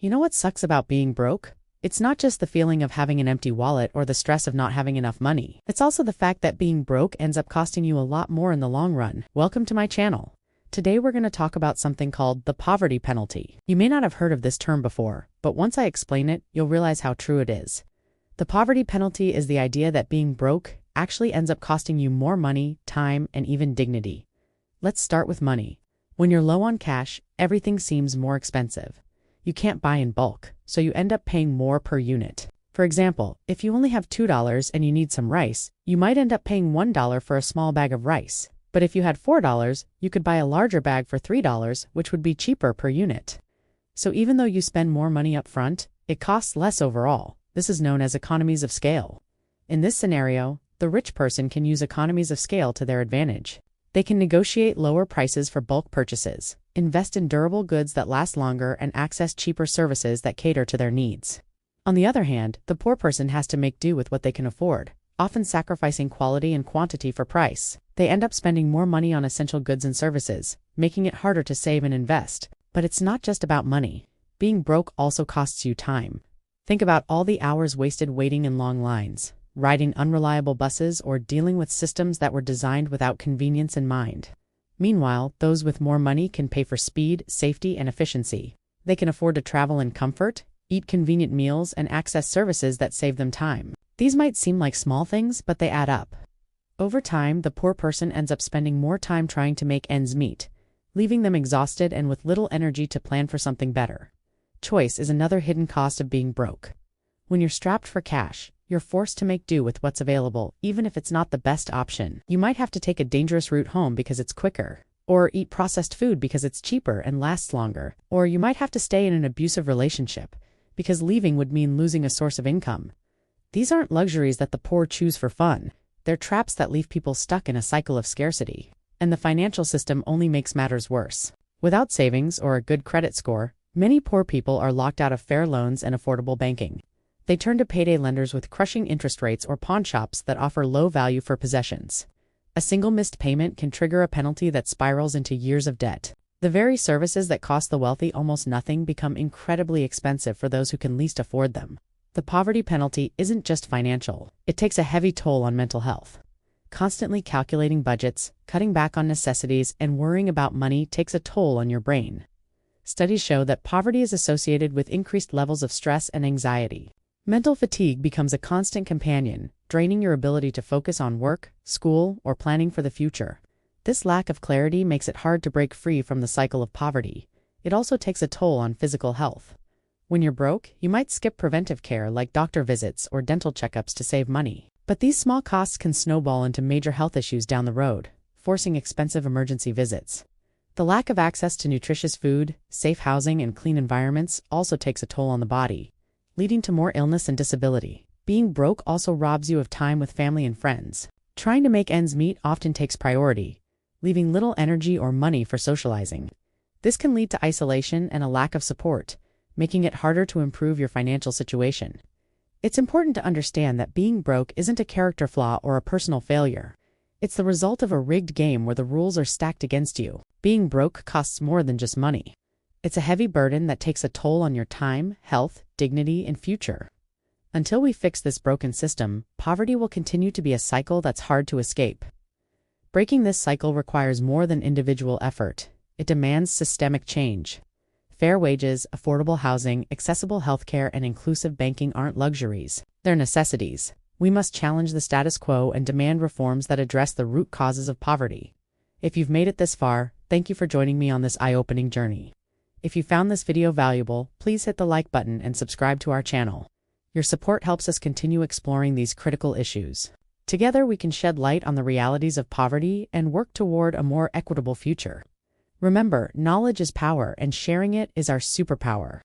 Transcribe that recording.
You know what sucks about being broke? It's not just the feeling of having an empty wallet or the stress of not having enough money. It's also the fact that being broke ends up costing you a lot more in the long run. Welcome to my channel. Today we're going to talk about something called the poverty penalty. You may not have heard of this term before, but once I explain it, you'll realize how true it is. The poverty penalty is the idea that being broke actually ends up costing you more money, time, and even dignity. Let's start with money. When you're low on cash, everything seems more expensive. You can't buy in bulk, so you end up paying more per unit. For example, if you only have $2 and you need some rice, you might end up paying $1 for a small bag of rice. But if you had $4, you could buy a larger bag for $3, which would be cheaper per unit. So even though you spend more money up front, it costs less overall. This is known as economies of scale. In this scenario, the rich person can use economies of scale to their advantage. They can negotiate lower prices for bulk purchases, invest in durable goods that last longer, and access cheaper services that cater to their needs. On the other hand, the poor person has to make do with what they can afford, often sacrificing quality and quantity for price. They end up spending more money on essential goods and services, making it harder to save and invest. But it's not just about money. Being broke also costs you time. Think about all the hours wasted waiting in long lines, riding unreliable buses, or dealing with systems that were designed without convenience in mind. Meanwhile, those with more money can pay for speed, safety, and efficiency. They can afford to travel in comfort, eat convenient meals, and access services that save them time. These might seem like small things, but they add up. Over time, the poor person ends up spending more time trying to make ends meet, leaving them exhausted and with little energy to plan for something better. Choice is another hidden cost of being broke. When you're strapped for cash, you're forced to make do with what's available, even if it's not the best option. You might have to take a dangerous route home because it's quicker, or eat processed food because it's cheaper and lasts longer, or you might have to stay in an abusive relationship because leaving would mean losing a source of income. These aren't luxuries that the poor choose for fun. They're traps that leave people stuck in a cycle of scarcity. And the financial system only makes matters worse. Without savings or a good credit score, many poor people are locked out of fair loans and affordable banking. They turn to payday lenders with crushing interest rates or pawn shops that offer low value for possessions. A single missed payment can trigger a penalty that spirals into years of debt. The very services that cost the wealthy almost nothing become incredibly expensive for those who can least afford them. The poverty penalty isn't just financial. It takes a heavy toll on mental health. Constantly calculating budgets, cutting back on necessities, and worrying about money takes a toll on your brain. Studies show that poverty is associated with increased levels of stress and anxiety. Mental fatigue becomes a constant companion, draining your ability to focus on work, school, or planning for the future. This lack of clarity makes it hard to break free from the cycle of poverty. It also takes a toll on physical health. When you're broke, you might skip preventive care like doctor visits or dental checkups to save money. But these small costs can snowball into major health issues down the road, forcing expensive emergency visits. The lack of access to nutritious food, safe housing, and clean environments also takes a toll on the body, leading to more illness and disability. Being broke also robs you of time with family and friends. Trying to make ends meet often takes priority, leaving little energy or money for socializing. This can lead to isolation and a lack of support, making it harder to improve your financial situation. It's important to understand that being broke isn't a character flaw or a personal failure. It's the result of a rigged game where the rules are stacked against you. Being broke costs more than just money. It's a heavy burden that takes a toll on your time, health, dignity, and future. Until we fix this broken system, poverty will continue to be a cycle that's hard to escape. Breaking this cycle requires more than individual effort. It demands systemic change. Fair wages, affordable housing, accessible healthcare, and inclusive banking aren't luxuries. They're necessities. We must challenge the status quo and demand reforms that address the root causes of poverty. If you've made it this far, thank you for joining me on this eye-opening journey. If you found this video valuable, please hit the like button and subscribe to our channel. Your support helps us continue exploring these critical issues. Together we can shed light on the realities of poverty and work toward a more equitable future. Remember, knowledge is power, and sharing it is our superpower.